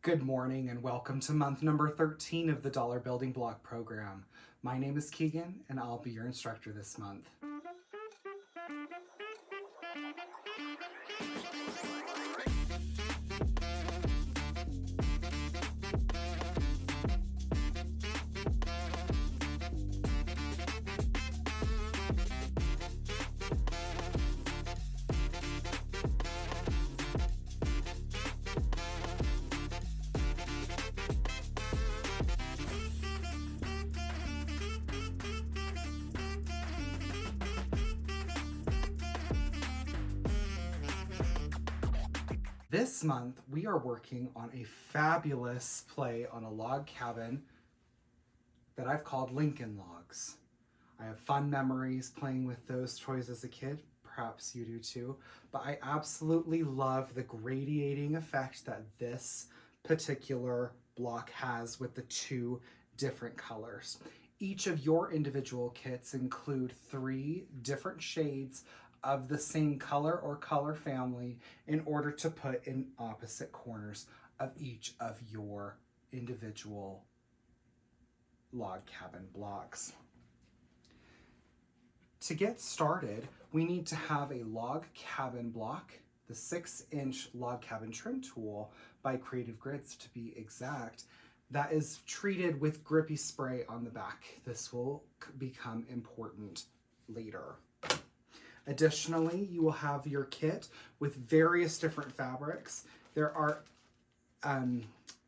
Good morning and welcome to month number 13 of the Dollar Building Block program. My name is Keegan and I'll be your instructor this month. This month, we are working on a fabulous play on a log cabin that I've called Lincoln Logs. I have fun memories playing with those toys as a kid, perhaps you do too, but I absolutely love the gradiating effect that this particular block has with the two different colors. Each of your individual kits include 3 different shades of the same color or color family in order to put in opposite corners of each of your individual log cabin blocks. To get started, we need to have a log cabin block, the 6-inch log cabin trim tool by Creative Grids to be exact, that is treated with grippy spray on the back. This will become important later. Additionally, you will have your kit with various different fabrics. There are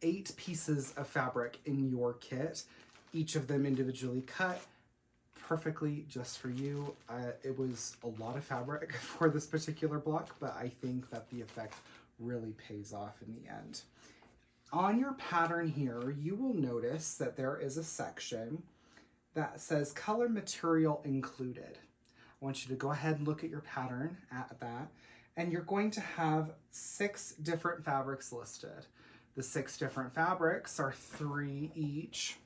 8 pieces of fabric in your kit, each of them individually cut perfectly just for you. It was a lot of fabric for this particular block, but I think that the effect really pays off in the end. On your pattern here, you will notice that there is a section that says color material included. I want you to go ahead and look at your pattern at that, and you're going to have 6 different fabrics listed. The 6 different fabrics are 3 each,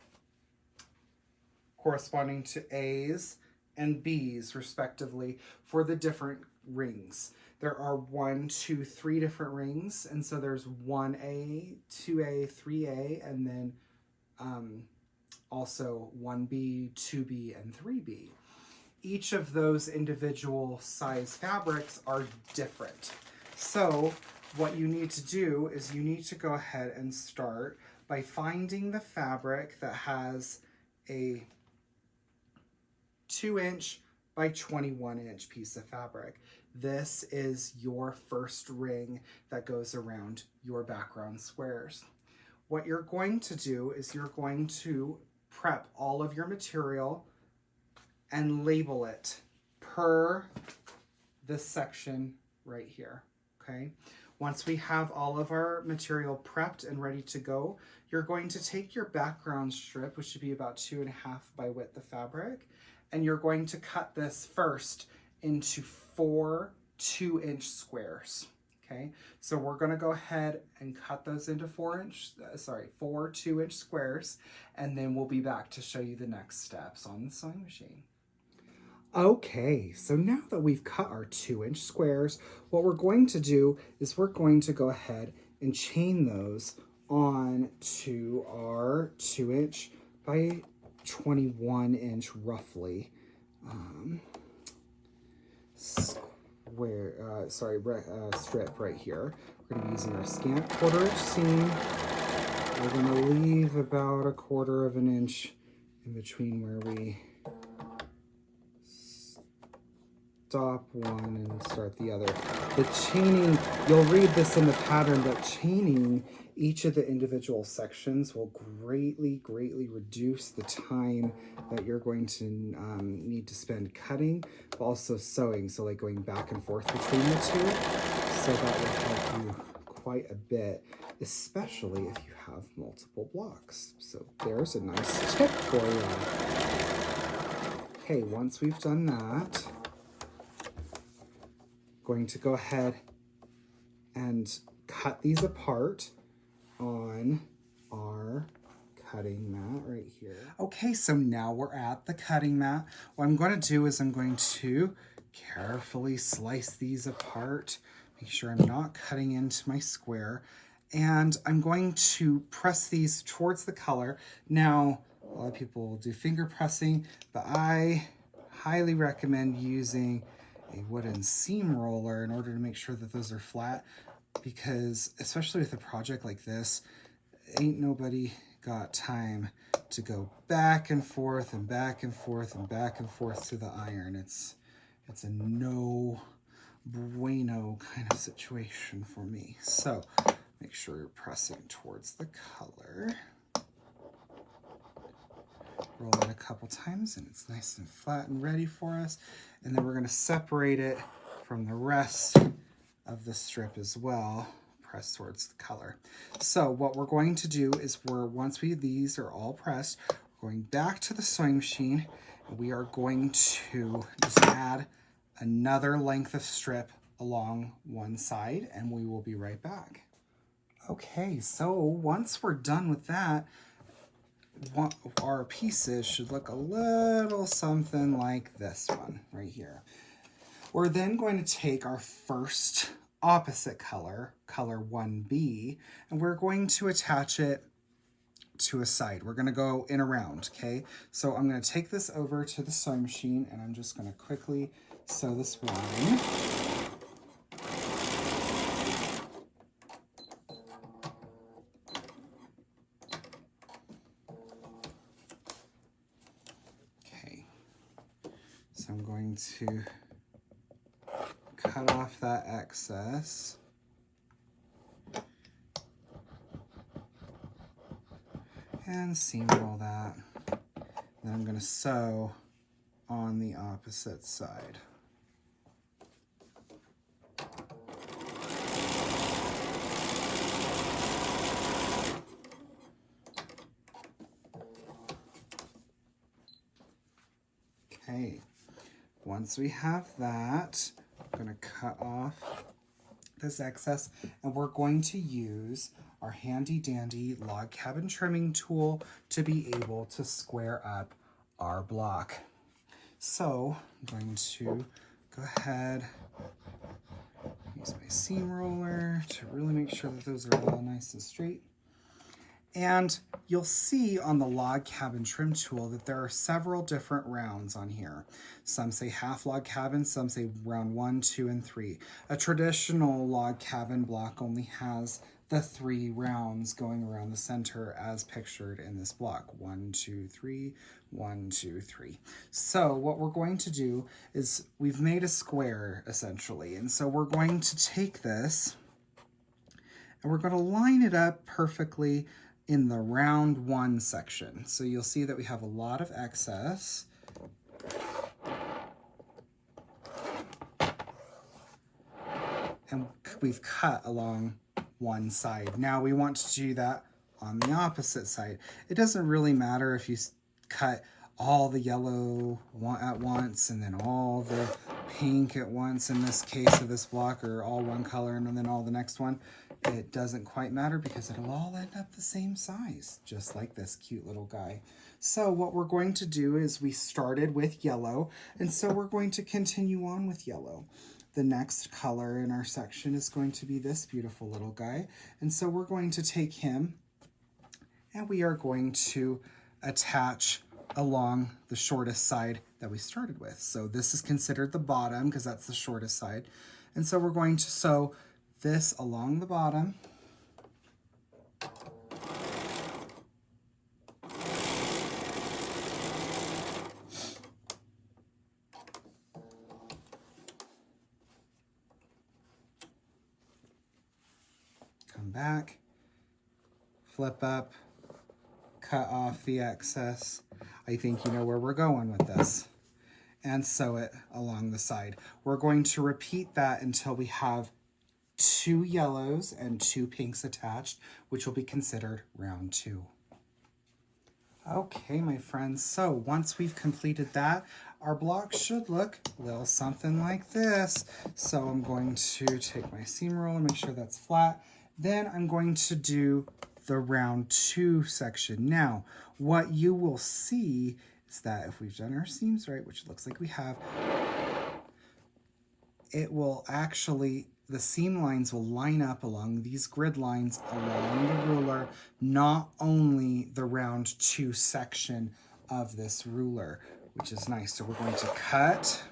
corresponding to A's and B's respectively for the different rings. There are 1, 2, 3 different rings, and so there's 1A, 2A, 3A, and then also 1B, 2B, and 3B. Each of those individual size fabrics are different. So what you need to do is you need to go ahead and start by finding the fabric that has a 2-inch by 21-inch piece of fabric. This is your first ring that goes around your background squares. What you're going to do is you're going to prep all of your material and label it per this section right here, okay? Once we have all of our material prepped and ready to go, you're going to take your background strip, which should be about 2.5 by width of fabric, and you're going to cut this first into 4 2-inch squares, okay? So we're gonna go ahead and cut those into 4 2-inch squares, and then we'll be back to show you the next steps on the sewing machine. Okay, so now that we've cut our 2-inch squares, what we're going to do is we're going to go ahead and chain those on to our 2-inch by 21-inch roughly strip right here. We're going to be using our scant 1/4-inch seam. We're going to leave about 1/4 inch in between where we stop one and start the other. The chaining, you'll read this in the pattern, but chaining each of the individual sections will greatly reduce the time that you're going to need to spend cutting, but also sewing, so like going back and forth between the two. So that will help you quite a bit, especially if you have multiple blocks. So there's a nice tip for you. Okay, once we've done that, going to go ahead and cut these apart on our cutting mat right here. Okay, so now we're at the cutting mat. What I'm going to do is I'm going to carefully slice these apart, make sure I'm not cutting into my square, And I'm going to press these towards the color. Now, a lot of people do finger pressing, but I highly recommend using a wooden seam roller in order to make sure that those are flat, because especially with a project like this, ain't nobody got time to go back and forth and back and forth and back and forth to the iron. It's a no bueno kind of situation for me. So make sure you're pressing towards the color. Roll it a couple times and it's nice and flat and ready for us. And then we're going to separate it from the rest of the strip as well. Press towards the color. So what we're going to do is once these are all pressed, we're going back to the sewing machine and we are going to just add another length of strip along one side, and we will be right back. Okay, so once we're done with that, our pieces should look a little something like this one right here. We're then going to take our first opposite color, color 1B, and we're going to attach it to a side. We're going to go in around, okay? So I'm going to take this over to the sewing machine and I'm just going to quickly sew this line. Okay, so I'm going to cut off that excess. And seam roll that. Then I'm going to sew on the opposite side. Okay, once we have that, I'm going to cut off this excess and we're going to use our handy dandy log cabin trimming tool to be able to square up our block. So I'm going to go ahead, use my seam roller to really make sure that those are all nice and straight. And you'll see on the log cabin trim tool that there are several different rounds on here. Some say half log cabin, some say round 1, 2, and 3. A traditional log cabin block only has the 3 rounds going around the center as pictured in this block. 1, 2, 3, 1, 2, 3. So what we're going to do is we've made a square essentially. And so we're going to take this and we're going to line it up perfectly in the round 1 section. So you'll see that we have a lot of excess. And we've cut along one side. Now we want to do that on the opposite side. It doesn't really matter if you cut all the yellow at once and then all the pink at once in this case of this block, or all one color and then all the next one. It doesn't quite matter because it'll all end up the same size, just like this cute little guy. So what we're going to do is we started with yellow, and so we're going to continue on with yellow. The next color in our section is going to be this beautiful little guy, and so we're going to take him and we are going to attach along the shortest side that we started with. So this is considered the bottom because that's the shortest side. And so we're going to sew this along the bottom. Come back, flip up, cut off the excess. I think you know where we're going with this. And sew it along the side. We're going to repeat that until we have 2 yellows and 2 pinks attached, which will be considered round 2. Okay, my friends, so once we've completed that, our block should look a little something like this. So I'm going to take my seam roller and make sure that's flat. Then I'm going to do the round 2 section. Now, what you will see is that if we've done our seams right, which it looks like we have, it will actually, the seam lines will line up along these grid lines along the ruler, not only the round 2 section of this ruler, which is nice. So we're going to cut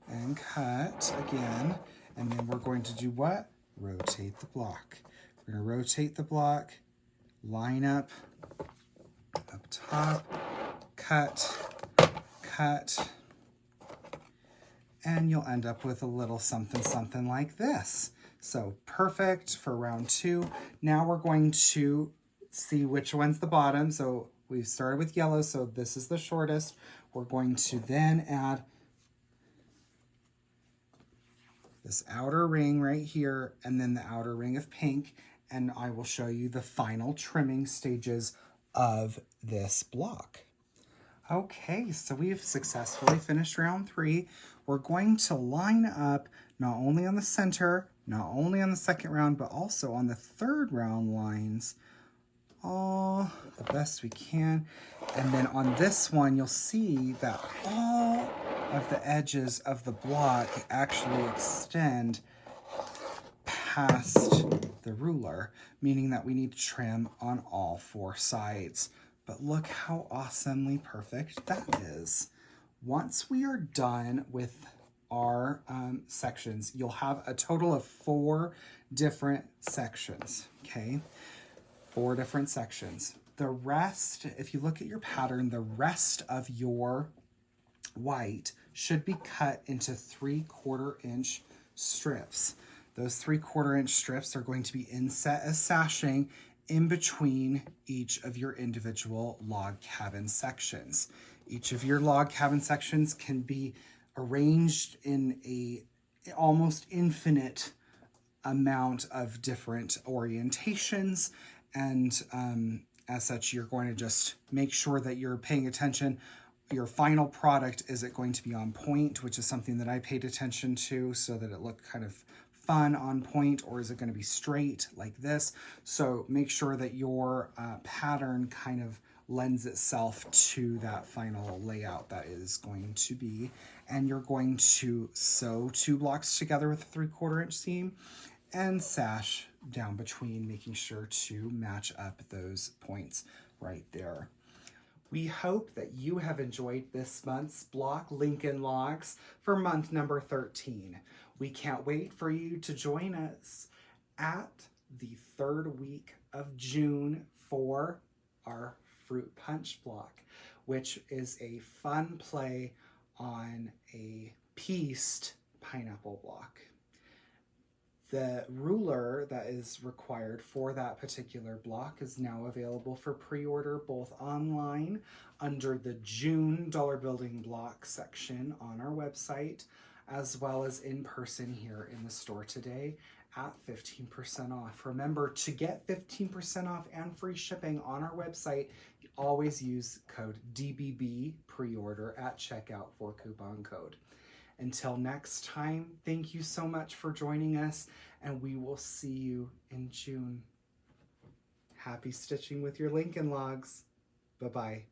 and cut again, and then we're going to do what? Rotate the block. We're going to rotate the block, line up top, cut, cut, and you'll end up with a little something like this. So perfect for round 2. Now we're going to see which one's the bottom. So we started with yellow, so this is the shortest. We're going to then add this outer ring right here, and then the outer ring of pink, and I will show you the final trimming stages of this block. Okay, so we've successfully finished round 3. We're going to line up not only on the center, not only on the second round, but also on the third round lines, all the best we can. And then on this one, you'll see that all of the edges of the block actually extend past the ruler, meaning that we need to trim on all 4 sides. But look how awesomely perfect that is. Once we are done with our sections, you'll have a total of 4 different sections, okay? 4 different sections. The rest, if you look at your pattern, the rest of your white should be cut into 3/4 inch strips. Those 3/4 inch strips are going to be inset as sashing in between each of your individual log cabin sections. Each of your log cabin sections can be arranged in a almost infinite amount of different orientations, and as such, you're going to just make sure that you're paying attention. Your final product, is it going to be on point, which is something that I paid attention to so that it looked kind of fun on point, or is it going to be straight like this? So make sure that your pattern kind of lends itself to that final layout that is going to be. And you're going to sew 2 blocks together with a 3/4 inch seam and sash down between, making sure to match up those points right there. We hope that you have enjoyed this month's block Lincoln Logs for month number 13. We can't wait for you to join us at the 3rd week of June for our Fruit Punch block, which is a fun play on a pieced pineapple block. The ruler that is required for that particular block is now available for pre-order both online under the June Dollar Building Block section on our website, as well as in person here in the store today at 15% off. Remember, to get 15% off and free shipping on our website, you always use code DBB pre-order at checkout for coupon code. Until next time, thank you so much for joining us, and we will see you in June. Happy stitching with your Lincoln Logs. Bye-bye.